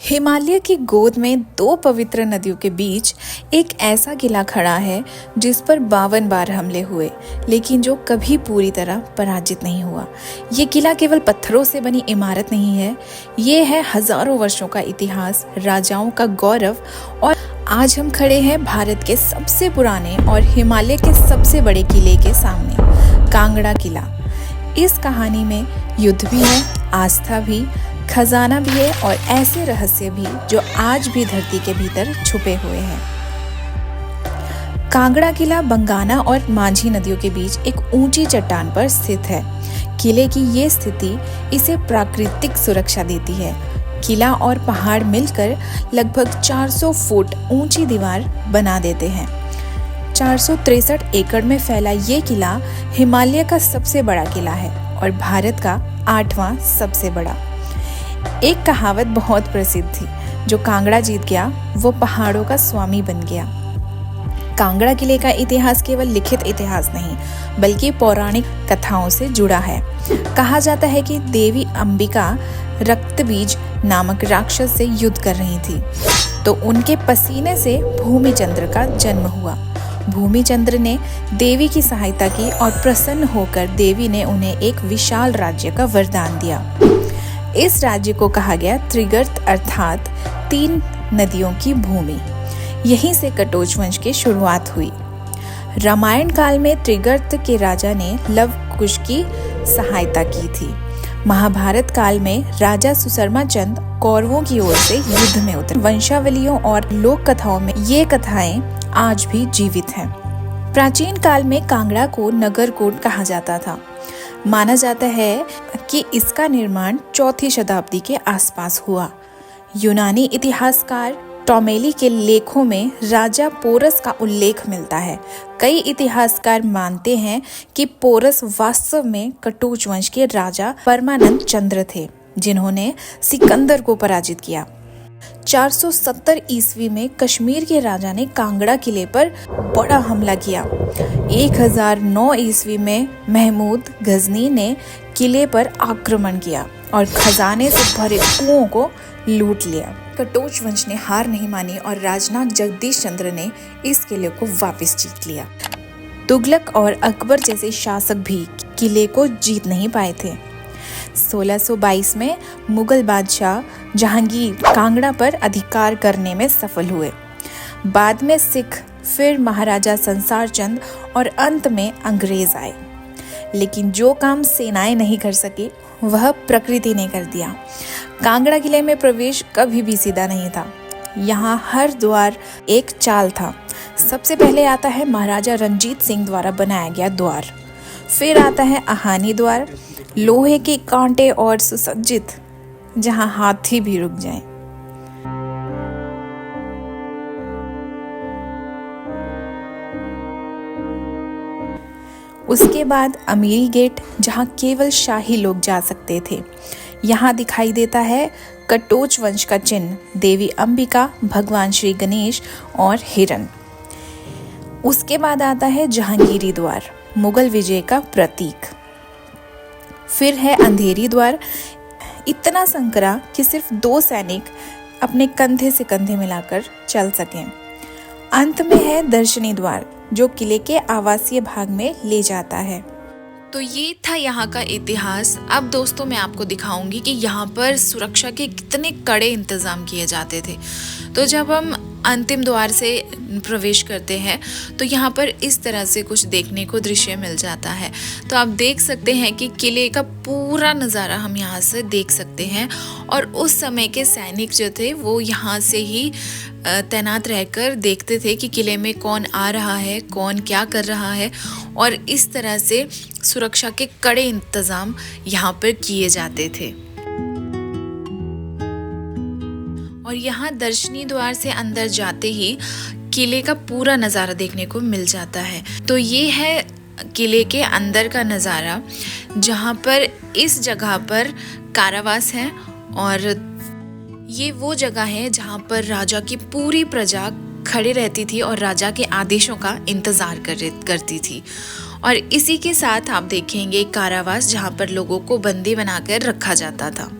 हिमालय की गोद में दो पवित्र नदियों के बीच एक ऐसा किला खड़ा है जिस पर 52 बार हमले हुए, लेकिन जो कभी पूरी तरह पराजित नहीं हुआ। ये किला केवल पत्थरों से बनी इमारत नहीं है, ये है हजारों वर्षों का इतिहास, राजाओं का गौरव। और आज हम खड़े हैं भारत के सबसे पुराने और हिमालय के सबसे बड़े किले के सामने, कांगड़ा किला। इस कहानी में युद्ध भी है, आस्था भी, खजाना भी है और ऐसे रहस्य भी जो आज भी धरती के भीतर छुपे हुए हैं। कांगड़ा किला बंगाना और माझी नदियों के बीच एक ऊंची चट्टान पर स्थित है। किले की ये स्थिति इसे प्राकृतिक सुरक्षा देती है। किला और पहाड़ मिलकर लगभग 400 फुट ऊंची दीवार बना देते हैं। 463 एकड़ में फैला ये किला हिमालय का सबसे बड़ा किला है और भारत का 8वां सबसे बड़ा। एक कहावत बहुत प्रसिद्ध थी, जो कांगड़ा जीत गया वो पहाड़ों का स्वामी बन गया। कांगड़ा किले का इतिहास केवल लिखित इतिहास नहीं, बल्कि पौराणिक कथाओं से जुड़ा है। कहा जाता है कि देवी अंबिका रक्तबीज नामक राक्षस से युद्ध कर रही थी, तो उनके पसीने से भूमिचंद्र का जन्म हुआ। भूमिचंद्र ने देवी की सहायता की और प्रसन्न होकर देवी ने उन्हें एक विशाल राज्य का वरदान दिया। इस राज्य को कहा गया त्रिगर्त, अर्थात 3 नदियों की भूमि। यहीं से कटोच वंश की शुरुआत हुई। रामायण काल में त्रिगर्त के राजा ने लव कुश की सहायता की थी। महाभारत काल में राजा सुशर्मा चंद कौरवों की ओर से युद्ध में उतरे। वंशावलियों और लोक कथाओं में ये कथाएं आज भी जीवित हैं। प्राचीन काल में कांगड़ा को नगरकोट कहा जाता था। माना जाता है कि इसका निर्माण 4वीं शताब्दी के आसपास हुआ। यूनानी इतिहासकार टॉमेली के लेखों में राजा पोरस का उल्लेख मिलता है। कई इतिहासकार मानते हैं कि पोरस वास्तव में कटोच वंश के राजा परमानंद चंद्र थे, जिन्होंने सिकंदर को पराजित किया। 470 ईस्वी में कश्मीर के राजा ने कांगड़ा किले पर बड़ा हमला किया। 1009 ईस्वी में महमूद गजनी ने किले पर आक्रमण किया और खजाने से भरे कुओं को लूट लिया। कटोच वंश ने हार नहीं मानी और राजनाग जगदीश चंद्र ने इस किले को वापस जीत लिया। तुगलक और अकबर जैसे शासक भी किले को जीत नहीं पाए थे। 1622 में मुगल बादशाह जहांगीर कांगड़ा पर अधिकार करने में सफल हुए। बाद में सिख, फिर महाराजा संसार चंद और अंत में अंग्रेज आए। लेकिन जो काम सेनाएं नहीं कर सकी, वह प्रकृति ने कर दिया। कांगड़ा किले में प्रवेश कभी भी सीधा नहीं था। यहाँ हर द्वार एक चाल था। सबसे पहले आता है महाराजा रंजीत सिंह द्वारा बनाया गया द्वार, फिर आता है आहानी द्वार, लोहे के कांटे और सुसज्जित, जहां हाथी भी रुक जाएं। उसके बाद अमीरी गेट, जहां केवल शाही लोग जा सकते थे। यहाँ दिखाई देता है कटोच वंश का चिन्ह, देवी अंबिका, भगवान श्री गणेश और हिरण। उसके बाद आता है जहांगीरी द्वार, मुगल विजय का प्रतीक। फिर है अंधेरी द्वार, इतना संकरा कि सिर्फ 2 सैनिक अपने कंधे से कंधे मिलाकर चल सकें। अंत में है दर्शनी द्वार, जो किले के आवासीय भाग में ले जाता है। तो ये था यहाँ का इतिहास। अब दोस्तों मैं आपको दिखाऊंगी कि यहाँ पर सुरक्षा के कितने कड़े इंतजाम किए जाते थे। तो जब हम अंतिम द्वार से प्रवेश करते हैं तो यहाँ पर इस तरह से कुछ देखने को दृश्य मिल जाता है। तो आप देख सकते हैं कि किले का पूरा नज़ारा हम यहाँ से देख सकते हैं और उस समय के सैनिक जो थे वो यहाँ से ही तैनात रहकर देखते थे कि किले में कौन आ रहा है, कौन क्या कर रहा है, और इस तरह से सुरक्षा के कड़े इंतजाम यहाँ पर किए जाते थे। और यहाँ दर्शनी द्वार से अंदर जाते ही किले का पूरा नज़ारा देखने को मिल जाता है। तो ये है किले के अंदर का नज़ारा, जहाँ पर इस जगह पर कारावास है और ये वो जगह है जहाँ पर राजा की पूरी प्रजा खड़े रहती थी और राजा के आदेशों का इंतज़ार करती थी। और इसी के साथ आप देखेंगे कारावास, जहाँ पर लोगों को बंदी बनाकर रखा जाता था।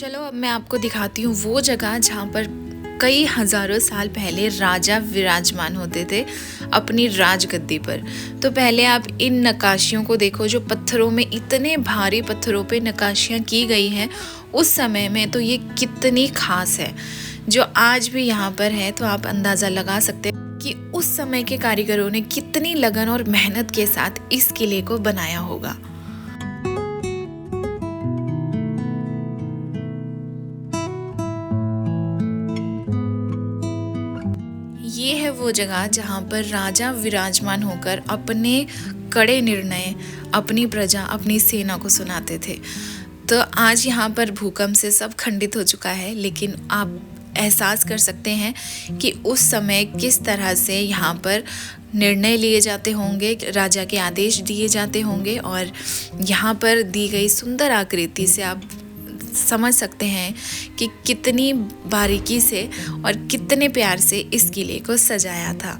चलो अब मैं आपको दिखाती हूँ वो जगह जहाँ पर कई हजारों साल पहले राजा विराजमान होते थे अपनी राजगद्दी पर। तो पहले आप इन नक्काशियों को देखो जो पत्थरों में, इतने भारी पत्थरों पे नक्काशियाँ की गई हैं उस समय में, तो ये कितनी खास है जो आज भी यहाँ पर है। तो आप अंदाज़ा लगा सकते हैं कि उस समय के कारीगरों ने कितनी लगन और मेहनत के साथ इस किले को बनाया होगा। ये है वो जगह जहाँ पर राजा विराजमान होकर अपने कड़े निर्णय अपनी प्रजा, अपनी सेना को सुनाते थे। तो आज यहाँ पर भूकंप से सब खंडित हो चुका है, लेकिन आप एहसास कर सकते हैं कि उस समय किस तरह से यहाँ पर निर्णय लिए जाते होंगे, राजा के आदेश दिए जाते होंगे, और यहाँ पर दी गई सुंदर आकृति से आप समझ सकते हैं कि कितनी बारीकी से और कितने प्यार से इस किले को सजाया था।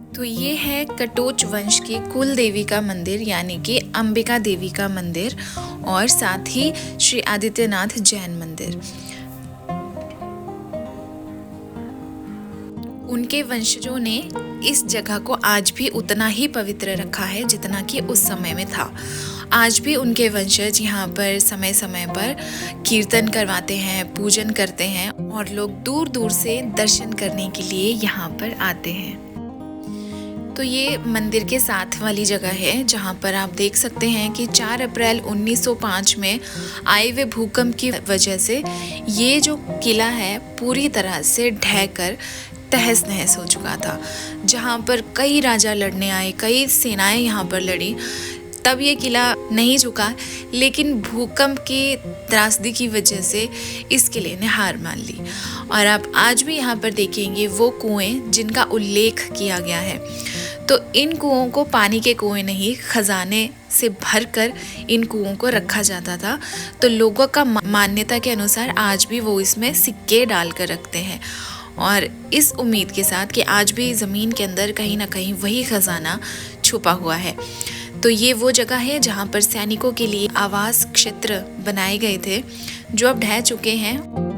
तो ये है कटोच वंश की कुल देवी का मंदिर, यानी कि अंबिका देवी का मंदिर, और साथ ही श्री आदित्यनाथ जैन मंदिर। उनके वंशजों ने इस जगह को आज भी उतना ही पवित्र रखा है जितना कि उस समय में था। आज भी उनके वंशज यहाँ पर समय समय पर कीर्तन करवाते हैं, पूजन करते हैं, और लोग दूर दूर से दर्शन करने के लिए यहाँ पर आते हैं। तो ये मंदिर के साथ वाली जगह है जहाँ पर आप देख सकते हैं कि 4 अप्रैल 1905 में आए हुए भूकंप की वजह से ये जो किला है पूरी तरह से ढहकर तहस नहस हो चुका था। जहाँ पर कई राजा लड़ने आए, कई सेनाएं यहाँ पर लड़ी, तब ये किला नहीं झुका, लेकिन भूकंप की त्रासदी की वजह से इस किले ने हार मान ली। और आप आज भी यहाँ पर देखेंगे वो कुएं जिनका उल्लेख किया गया है। तो इन कुओं को पानी के कुएं नहीं, खजाने से भरकर इन कुओं को रखा जाता था। तो लोगों का मान्यता के अनुसार आज भी वो इसमें सिक्के डालकर रखते हैं, और इस उम्मीद के साथ कि आज भी ज़मीन के अंदर कहीं ना कहीं वही खजाना छुपा हुआ है। तो ये वो जगह है जहाँ पर सैनिकों के लिए आवास क्षेत्र बनाए गए थे जो अब ढह चुके हैं।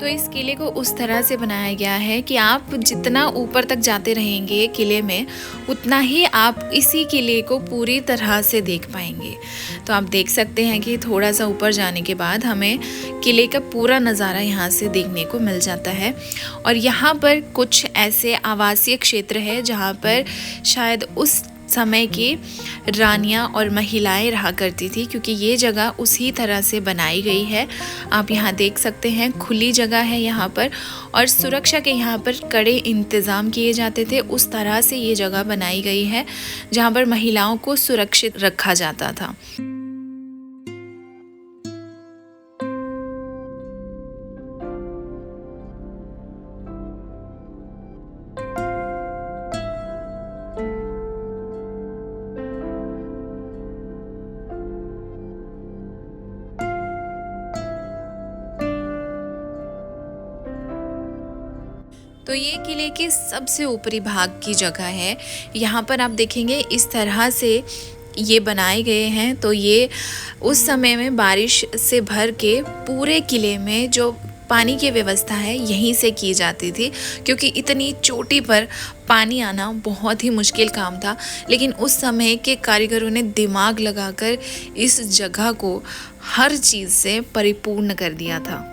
तो इस किले को उस तरह से बनाया गया है कि आप जितना ऊपर तक जाते रहेंगे किले में, उतना ही आप इसी किले को पूरी तरह से देख पाएंगे। तो आप देख सकते हैं कि थोड़ा सा ऊपर जाने के बाद हमें किले का पूरा नज़ारा यहाँ से देखने को मिल जाता है। और यहाँ पर कुछ ऐसे आवासीय क्षेत्र है जहाँ पर शायद उस समय की रानियां और महिलाएं रहा करती थी, क्योंकि ये जगह उसी तरह से बनाई गई है। आप यहाँ देख सकते हैं खुली जगह है यहाँ पर, और सुरक्षा के यहाँ पर कड़े इंतज़ाम किए जाते थे। उस तरह से ये जगह बनाई गई है जहाँ पर महिलाओं को सुरक्षित रखा जाता था। तो ये किले के सबसे ऊपरी भाग की जगह है। यहाँ पर आप देखेंगे इस तरह से ये बनाए गए हैं। तो ये उस समय में बारिश से भर के पूरे किले में जो पानी की व्यवस्था है यहीं से की जाती थी, क्योंकि इतनी चोटी पर पानी आना बहुत ही मुश्किल काम था। लेकिन उस समय के कारीगरों ने दिमाग लगाकर इस जगह को हर चीज़ से परिपूर्ण कर दिया था।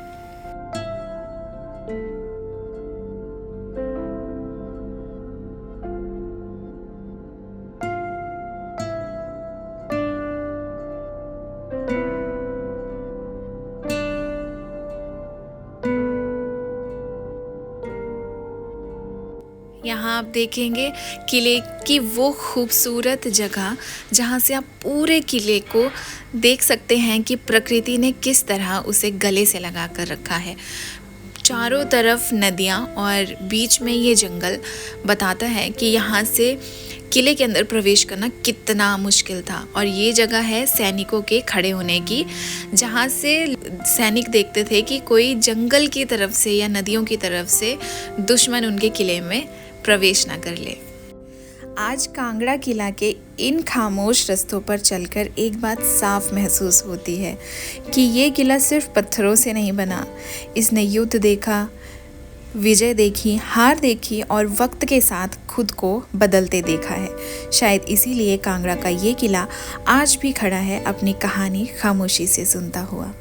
यहाँ आप देखेंगे किले की वो खूबसूरत जगह जहाँ से आप पूरे किले को देख सकते हैं कि प्रकृति ने किस तरह उसे गले से लगा कर रखा है। चारों तरफ नदियाँ और बीच में ये जंगल बताता है कि यहाँ से किले के अंदर प्रवेश करना कितना मुश्किल था। और ये जगह है सैनिकों के खड़े होने की, जहाँ से सैनिक देखते थे कि कोई जंगल की तरफ से या नदियों की तरफ से दुश्मन उनके किले में प्रवेश ना कर ले। आज कांगड़ा किला के इन खामोश रास्तों पर चलकर एक बात साफ महसूस होती है कि ये किला सिर्फ पत्थरों से नहीं बना। इसने युद्ध देखा, विजय देखी, हार देखी और वक्त के साथ खुद को बदलते देखा है। शायद इसीलिए कांगड़ा का ये किला आज भी खड़ा है, अपनी कहानी खामोशी से सुनता हुआ।